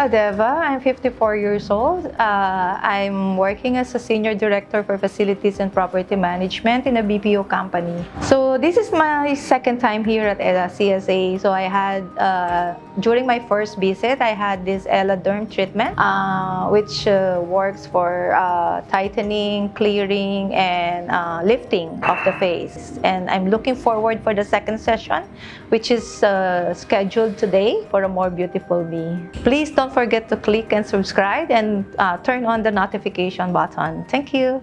Adeva. I'm 54 years old. I'm working as a Senior Director for Facilities and Property Management in a BPO company. So this is my second time here at CSA. So I had, during my first visit, I had this Eladerm treatment, which works for tightening, clearing, and lifting of the face. And I'm looking forward for the second session, which is scheduled today for a more beautiful me. Please don't forget to click and subscribe and turn on the notification button. Thank you.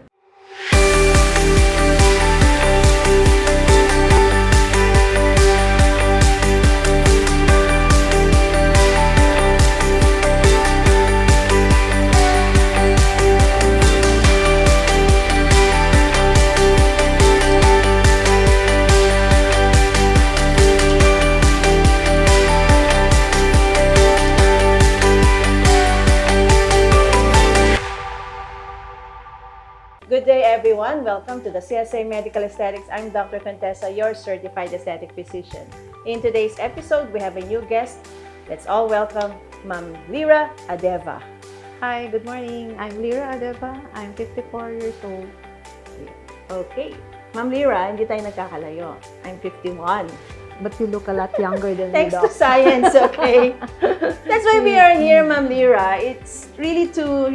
Good day, everyone. Welcome to the CSA Medical Aesthetics. I'm Dr. Contessa, your certified aesthetic physician. In today's episode, we have a new guest. Let's all welcome Ma'am Lira Adeva. Hi, good morning. I'm Lira Adeva. I'm 54 years old. Okay. Ma'am Lira, hindi tayo nagkakalayo. I'm 51. But you look a lot younger than me, Thanks to science, okay? That's why we are here, Ma'am Lira. It's really to,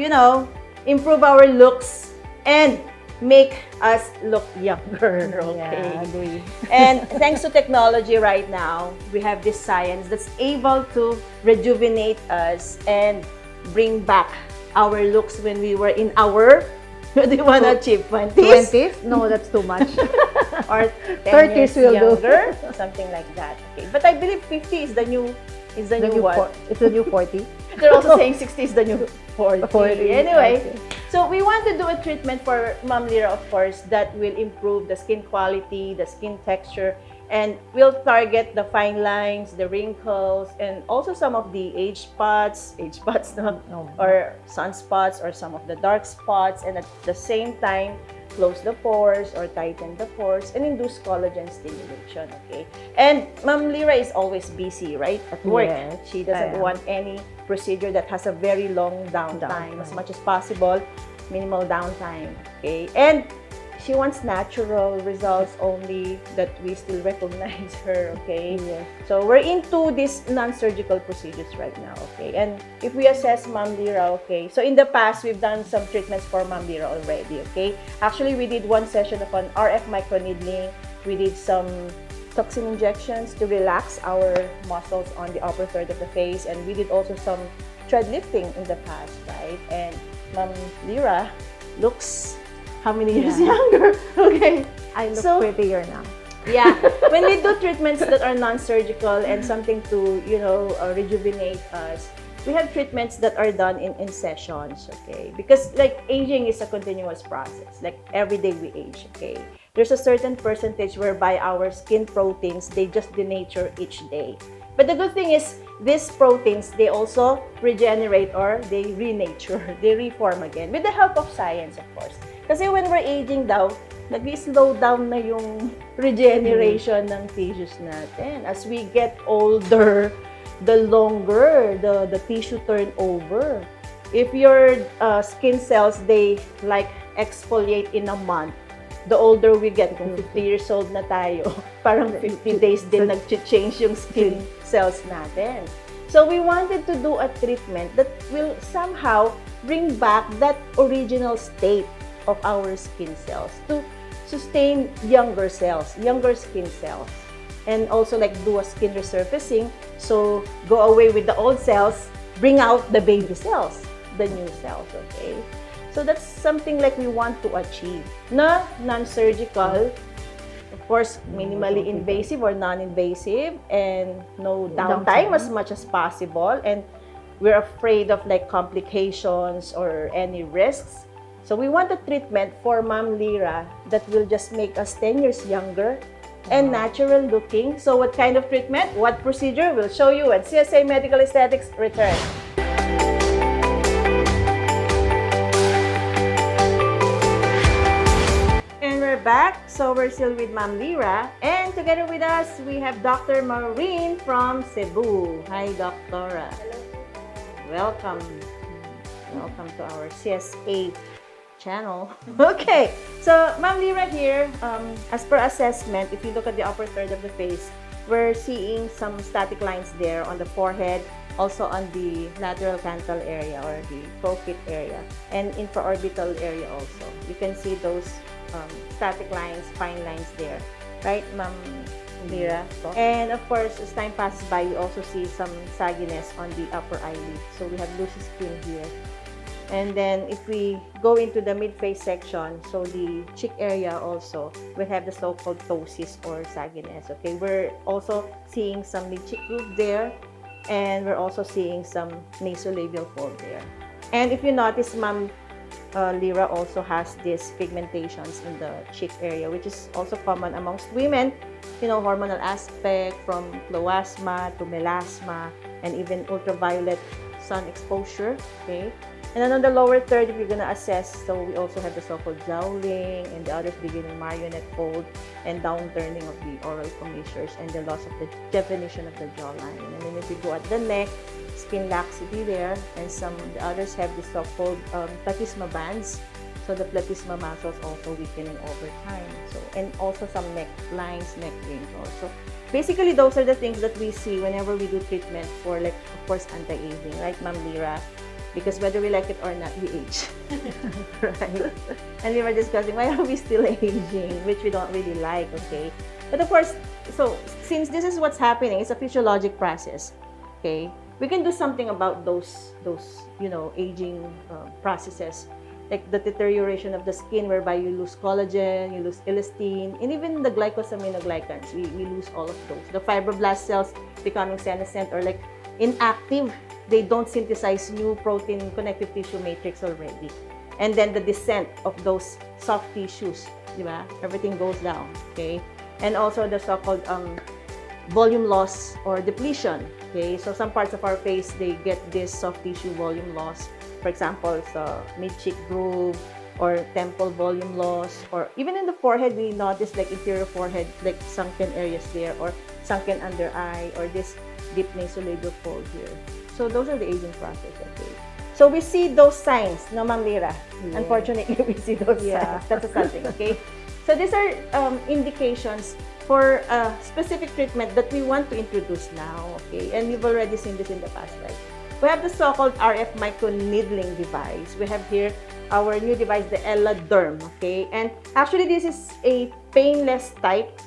improve our looks and make us look younger, okay? Yeah, I agree. And thanks to technology right now, we have this science that's able to rejuvenate us and bring back our looks when we were in our, what do you want to achieve, 20s? 20s? No, that's too much. Or 30s years will younger, something like that. Okay. But I believe 50 is the new what? It's the new 40. They're also saying 60 is the new 40. 40. Anyway, okay. So we want to do a treatment for Ma'am Lira, of course, that will improve the skin quality, the skin texture, and will target the fine lines, the wrinkles, and also some of the age spots, or sunspots, or some of the dark spots, and at the same time, close the pores or tighten the pores and induce collagen stimulation, okay? And Ma'am Lira is always busy, right? At work. Yes, she doesn't want any procedure that has a very long downtime. As much as possible, minimal downtime, okay? And she wants natural results only, that we still recognize her, okay? Yes. So we're into these non-surgical procedures right now, okay? And if we assess Ma'am Lira, okay? So in the past, we've done some treatments for Ma'am Lira already, okay? Actually, we did one session of an RF microneedling. We did some toxin injections to relax our muscles on the upper third of the face. And we did also some thread lifting in the past, right? And Ma'am Lira looks how many years younger? Okay. I look prettier now. Yeah. When we do treatments that are non-surgical and something to, rejuvenate us, we have treatments that are done in sessions, okay? Because like aging is a continuous process. Like every day we age, okay? There's a certain percentage whereby our skin proteins, they just denature each day. But the good thing is, these proteins, they also regenerate or they renature, they reform again with the help of science, of course. Kasi when we're aging daw, nag-slow down na yung regeneration ng tissues natin. As we get older, the longer the tissue turnover. If your skin cells, they like exfoliate in a month, the older we get, kung 50 years old na tayo, parang 50 days din nag-change yung skin cells natin. So we wanted to do a treatment that will somehow bring back that original state of our skin cells to sustain younger skin cells, and also like do a skin resurfacing, so go away with the old cells, bring out the baby cells, the new cells, okay? So that's something like we want to achieve. Na non-surgical, of course, minimally invasive or non-invasive, and no downtime as much as possible, and we're afraid of like complications or any risks. So we want a treatment for Ma'am Lira that will just make us 10 years younger and natural looking. So what kind of treatment? What procedure? We'll show you when CSA Medical Aesthetics return. And we're back. So we're still with Ma'am Lira. And together with us, we have Dr. Maureen from Cebu. Hi, Doctora. Hello. welcome. Welcome to our CSA channel. Okay, so Ma'am Lira here, as per assessment, if you look at the upper third of the face, we're seeing some static lines there on the forehead, also on the lateral canthal area or the crowfoot area, and infraorbital area also. You can see those static lines, fine lines there, right, Ma'am Lira? And of course, as time passes by, you also see some sagginess on the upper eyelid. So we have loose skin here. And then if we go into the mid-face section, so the cheek area also, we have the so-called ptosis or sagginess. Okay, we're also seeing some mid-cheek groove there, and we're also seeing some nasolabial fold there. And if you notice, Ma'am Lira also has these pigmentations in the cheek area, which is also common amongst women. You know, hormonal aspect from chloasma to melasma, and even ultraviolet sun exposure. Okay. And then on the lower third, if you're going to assess, so we also have the so-called jowling, and the others beginning marionette fold and downturning of the oral commissures and the loss of the definition of the jawline. And then if you go at the neck, skin laxity there, and the others have the so-called platysma bands. So the platysma muscles also weakening over time. So, and also some neck lines, neck wrinkles. So basically, those are the things that we see whenever we do treatment for, like, of course, anti-aging, right, Ma'am Lira? Because whether we like it or not, we age, right? And we were discussing, why are we still aging, which we don't really like, okay? But of course, so since this is what's happening, it's a physiologic process, okay? We can do something about those aging processes, like the deterioration of the skin, whereby you lose collagen, you lose elastin, and even the glycosaminoglycans, we lose all of those. The fibroblast cells becoming senescent or like inactive. They don't synthesize new protein connective tissue matrix already. And then the descent of those soft tissues, di ba? Everything goes down, okay? And also the so-called volume loss or depletion, okay? So some parts of our face, they get this soft tissue volume loss. For example, the mid-cheek groove or temple volume loss, or even in the forehead, we notice like inferior forehead, like sunken areas there, or sunken under eye, or this deep nasolabial fold here. So those are the aging process, okay? So we see those signs, no, Ma'am Lira? Yeah. Unfortunately, we see those signs. That's something, okay? So these are indications for a specific treatment that we want to introduce now, okay? And you've already seen this in the past, right? We have the so-called RF microneedling device. We have here our new device, the Eladerm, okay? And actually, this is a painless type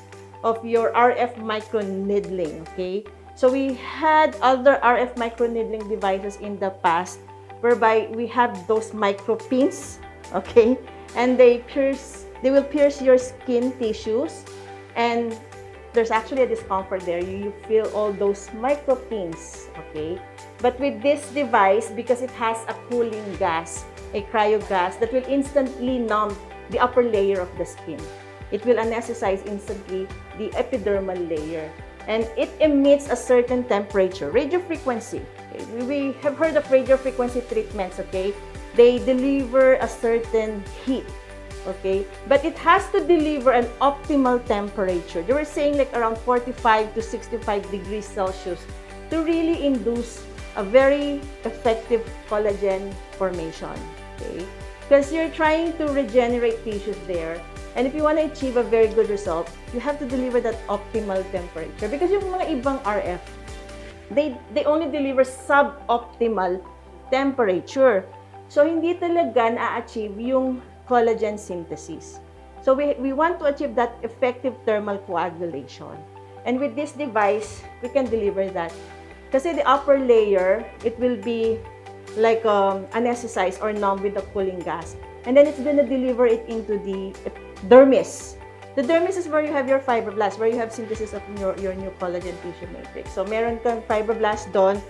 of your RF microneedling, okay? So we had other RF microneedling devices in the past, whereby we have those micro pins, okay? And they will pierce your skin tissues, and there's actually a discomfort there. You feel all those micro pins, okay? But with this device, because it has a cooling gas, a cryo gas, that will instantly numb the upper layer of the skin. It will anesthetize instantly the epidermal layer. And it emits a certain temperature, radiofrequency. Okay? We have heard of radiofrequency treatments, okay? They deliver a certain heat, okay? But it has to deliver an optimal temperature. They were saying like around 45 to 65 degrees Celsius to really induce a very effective collagen formation, okay? Because you're trying to regenerate tissues there. And if you want to achieve a very good result, you have to deliver that optimal temperature. Because yung mga ibang RF, they only deliver suboptimal temperature. So, hindi talaga na-achieve yung collagen synthesis. So, we want to achieve that effective thermal coagulation. And with this device, we can deliver that. Kasi the upper layer, it will be like anesthetized or numb with the cooling gas. And then it's gonna deliver it into the dermis. The dermis is where you have your fibroblasts, where you have synthesis of your new collagen tissue matrix. So, meron kang fibroblast doon,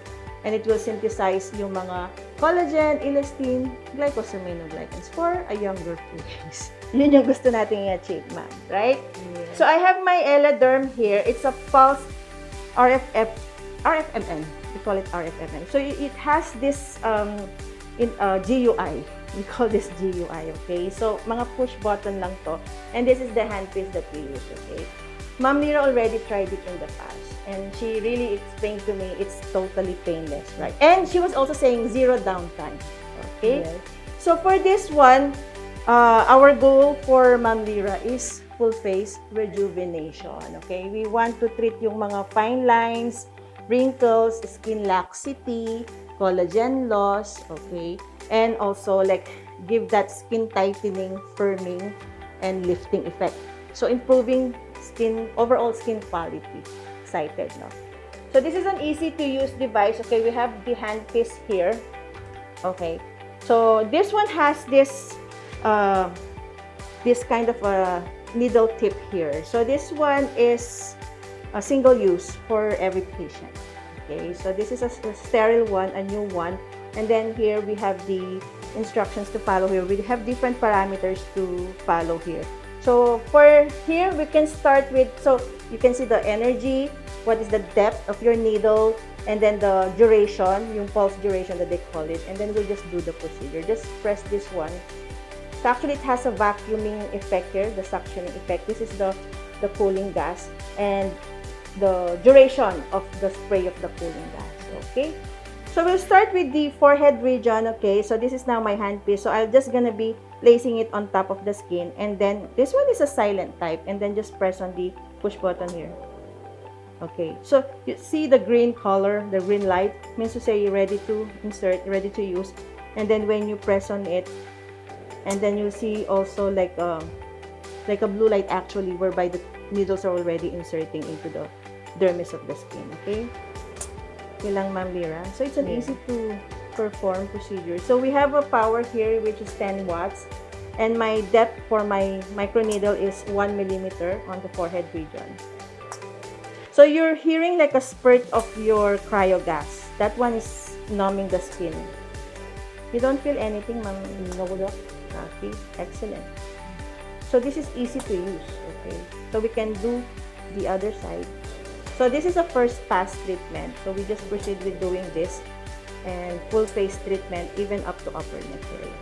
and it will synthesize yung mga collagen, elastin, glycosaminoglycans for a younger face. Yun yung gusto natin i-achieve, ma'am. Right? Yeah. So, I have my Eladerm here. It's a pulsed RFMN. We call it RFMN. So, it has this GUI. We call this GUI, okay? So, mga push button lang to. And this is the handpiece that we use, okay? Ma'am Lira already tried it in the past, and she really explained to me it's totally painless, right? And she was also saying 0 downtime, okay? Yes. So for this one, our goal for Ma'am Lira is full face rejuvenation, okay? We want to treat yung mga fine lines, wrinkles, skin laxity, collagen loss, okay? And also like give that skin tightening, firming, and lifting effect. So improving overall skin quality. Excited, no? So this is an easy to use device. Okay, we have the handpiece here. Okay, so this one has this kind of a needle tip here. So this one is a single use for every patient. Okay, so this is a sterile one, a new one. And then here we have the instructions to follow here. We have different parameters to follow here. So for here, we can start with, so you can see the energy, what is the depth of your needle, and then the duration, yung pulse duration that they call it. And then we'll just do the procedure. Just press this one. So actually, it has a vacuuming effect here, the suctioning effect. This is the cooling gas and the duration of the spray of the cooling gas. Okay. So we'll start with the forehead region, okay? So this is now my handpiece. So I'm just gonna be placing it on top of the skin. And then this one is a silent type. And then just press on the push button here. Okay, so you see the green color, the green light, means to say you're ready to insert, ready to use. And then when you press on it, and then you see also like a blue light actually, whereby the needles are already inserting into the dermis of the skin, okay? Ilang Ma'am Lira. So it's an easy to perform procedure. So we have a power here which is 10 watts, and my depth for my microneedle is 1 millimeter on the forehead region. So you're hearing like a spurt of your cryo gas. That one is numbing the skin. You don't feel anything, Ma'am? No, okay, excellent. So this is easy to use, okay? So we can do the other side. So this is a first pass treatment. So we just proceed with doing this and full face treatment even up to upper neck area.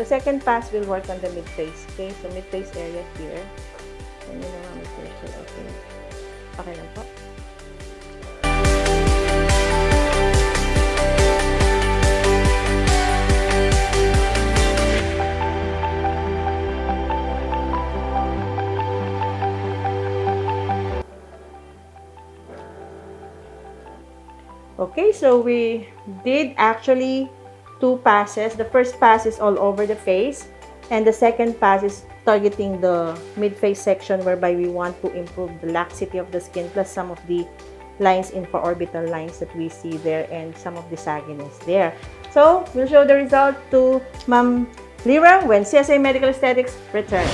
The second pass will work on the mid-face, okay? So mid-face area here. And yun ang may pressure, okay? Okay lang po. Okay, so we did actually 2 passes. The first pass is all over the face, and the second pass is targeting the mid-face section, whereby we want to improve the laxity of the skin plus some of the lines, infraorbital lines that we see there, and some of the sagginess there. So we'll show the result to Ma'am Lira when CSA Medical Aesthetics return.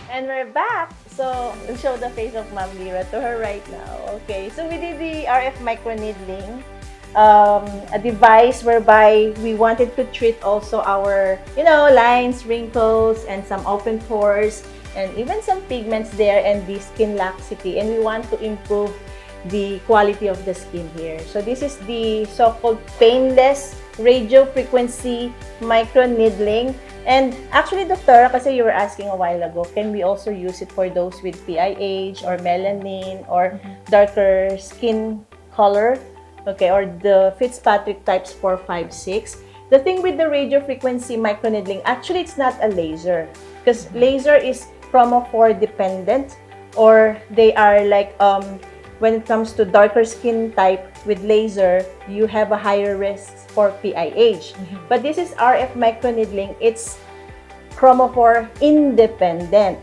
And we're back. So, we'll show the face of Ma'am Lira to her right now. Okay, so we did the RF microneedling, a device whereby we wanted to treat also our, lines, wrinkles, and some open pores, and even some pigments there, and the skin laxity. And we want to improve the quality of the skin here. So, this is the so-called painless radio frequency microneedling. And actually, Doctora, kasi you were asking a while ago, can we also use it for those with PIH or melanin or darker skin color? Okay, or the Fitzpatrick types 4, 5, 6. The thing with the radiofrequency microneedling, actually it's not a laser, because laser is chromophore dependent, or they are like, when it comes to darker skin type with laser, you have a higher risk for PIH. But this is RF microneedling, it's chromophore independent,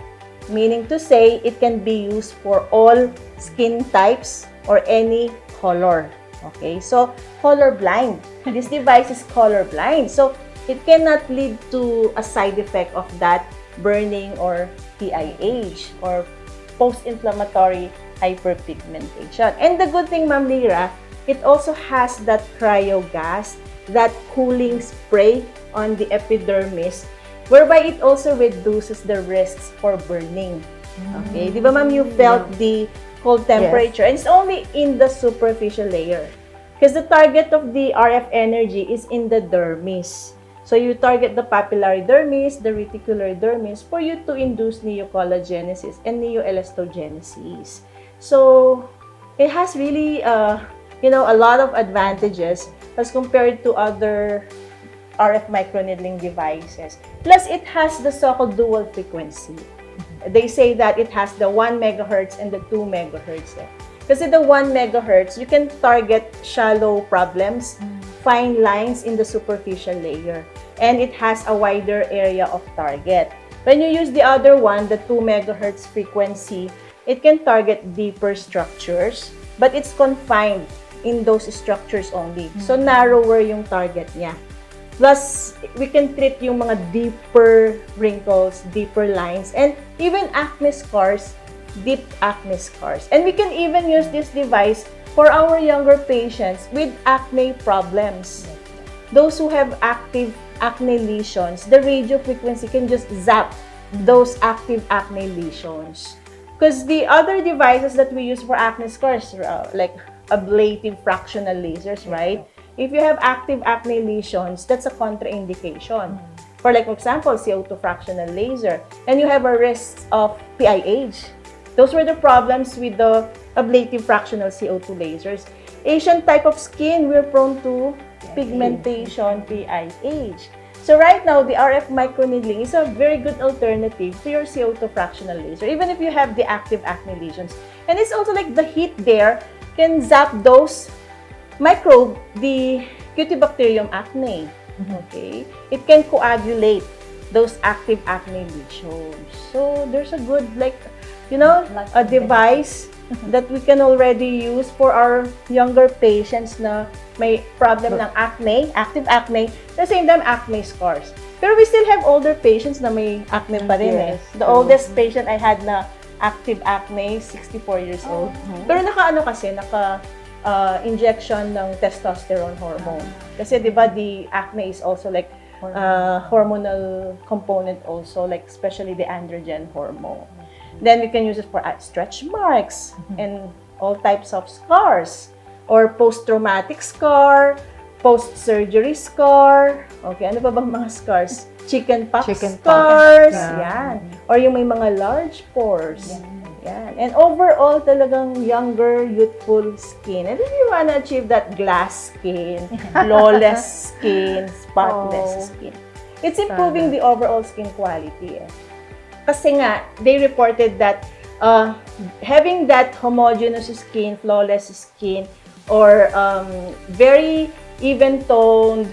meaning to say it can be used for all skin types or any color. Okay, so color blind. This device is color blind, so it cannot lead to a side effect of that burning or PIH or post-inflammatory hyperpigmentation. And the good thing, Ma'am Lira, it also has that cryo gas, that cooling spray on the epidermis, whereby it also reduces the risks for burning. Okay, di ba, Ma'am, you felt the cold temperature? Yes. And it's only in the superficial layer. Because the target of the RF energy is in the dermis. So you target the papillary dermis, the reticular dermis, for you to induce neocollagenesis and neoelastogenesis. So it has really, you know, a lot of advantages as compared to other RF microneedling devices. Plus, it has the so-called dual frequency. They say that it has the 1 megahertz and the 2 megahertz. Kasi the 1 megahertz, you can target shallow problems, fine lines in the superficial layer, and it has a wider area of target. When you use the other one, the 2 megahertz frequency, it can target deeper structures, but it's confined in those structures only. So, narrower yung target niya. Plus, we can treat yung mga deeper wrinkles, deeper lines, and even acne scars, deep acne scars. And we can even use this device for our younger patients with acne problems. Those who have active acne lesions, the radiofrequency can just zap those active acne lesions. Because the other devices that we use for acne scars, like ablative fractional lasers, right? If you have active acne lesions, that's a contraindication. For like, for example, CO2 fractional laser, and you have a risk of PIH. Those were the problems with the ablative fractional CO2 lasers. Asian type of skin, we're prone to pigmentation, PIH. So right now, the RF microneedling is a very good alternative to your CO2 fractional laser, even if you have the active acne lesions. And it's also like the heat there can zap those microbe, the Q-bacterium acne. Okay? It can coagulate those active acne lesions. So there's a good, like, you know, a device that we can already use for our younger patients na may problem ng acne, active acne, at the same time acne scars. Pero we still have older patients na may acne pa rin. The oldest patient I had na active acne, 64 years old. Pero naka-ano kasi, injection ng testosterone hormone. Kasi di ba, the acne is also like hormonal component also, like especially the androgen hormone. Then we can use it for stretch marks and all types of scars, or post-traumatic scar, post-surgery scar. Okay, ano pa bang mga scars? Chickenpox scars. Yan. Or yung may mga large pores. Yan. And overall, talagang younger, youthful skin. And if you wanna achieve that glass skin, flawless skin, spotless skin, it's improving the overall skin quality. Kasi nga, they reported that having that homogeneous skin, flawless skin, or very even-toned,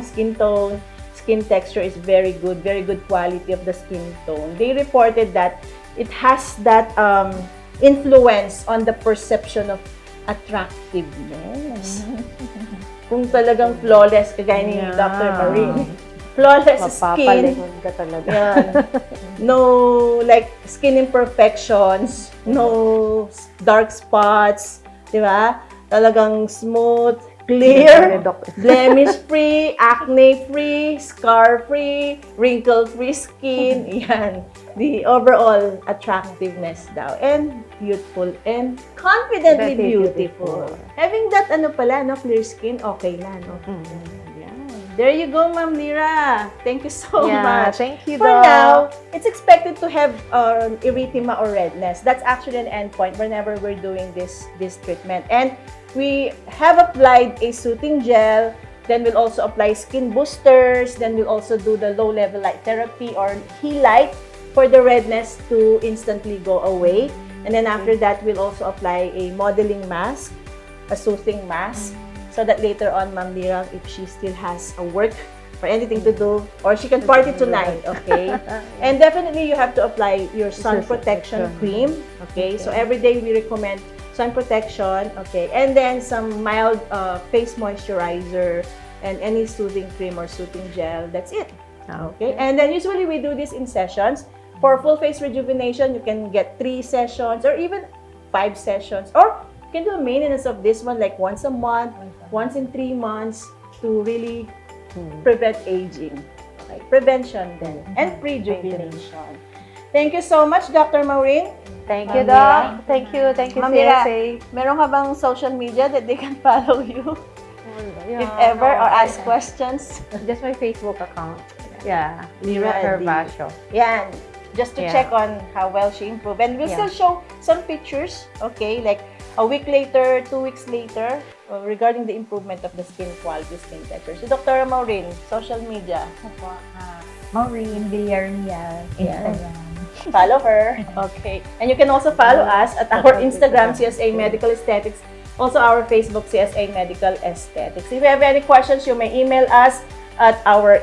skin tone, skin texture is very good quality of the skin tone. They reported that it has that influence on the perception of attractiveness. Kung talagang flawless, kagaya ni Dr. Marie. Flawless skin. Ka talaga. Yan. No, like, skin imperfections, no dark spots, di ba? Talagang smooth, clear, blemish-free, acne-free, scar-free, wrinkle-free skin. Yan. The overall attractiveness daw. And beautiful and confidently beautiful. Having that, clear skin, okay na, no? There you go, Ma'am Lira. Thank you so much. Thank you, For now, it's expected to have erythema or redness. That's actually an endpoint whenever we're doing this treatment. And we have applied a soothing gel Then we'll also apply skin boosters. Then we'll also do the low-level light therapy or heat light for the redness to instantly go away. And then after that, we'll also apply a modeling mask, a soothing mask, so that later on, Ma'am Lirang, if she still has a work or anything to do, or she can party tonight, okay? And definitely, you have to apply your sun protection cream, okay? So every day, we recommend sun protection, okay? And then some mild face moisturizer and any soothing cream or soothing gel. That's it, okay? And then usually, we do this in sessions. For full face rejuvenation, you can get 3 sessions or even 5 sessions. Or you can do a maintenance of this one like once a month, once in 3 months to really prevent aging. Okay? Prevention then. And rejuvenation. Thank you so much, Dr. Maureen. Thank you, Doc. Thank you, CSA. Meron ka bang social media that they can follow you? If ever, or ask questions? Just my Facebook account. Yeah, Lira Herbacio. Yan. Just to check on how well she improved. And we'll still show some pictures, okay? Like a week later, 2 weeks later, regarding the improvement of the skin quality, skin texture. So, Dr. Maureen, social media. Maureen Villarreal, Instagram. Follow her. Okay. And you can also follow us at our Instagram, CSA Medical Aesthetics. Also, our Facebook, CSA Medical Aesthetics. If you have any questions, you may email us at our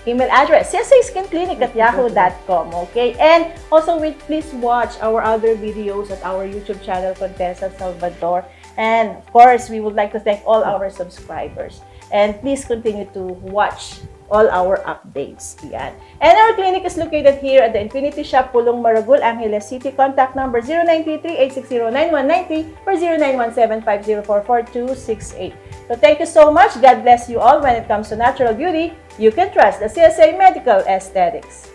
email address, csaskinclinic@yahoo.com, okay? And also, please watch our other videos at our YouTube channel, Contessa Salvador. And of course, we would like to thank all our subscribers. And please continue to watch all our updates. Yan. And our clinic is located here at the Infinity Shop, Pulong Maragul, Angeles City. Contact number 0933-860-9193 or 0917-504-4268. So thank you so much. God bless you all. When it comes to natural beauty, you can trust the CSA Medical Aesthetics.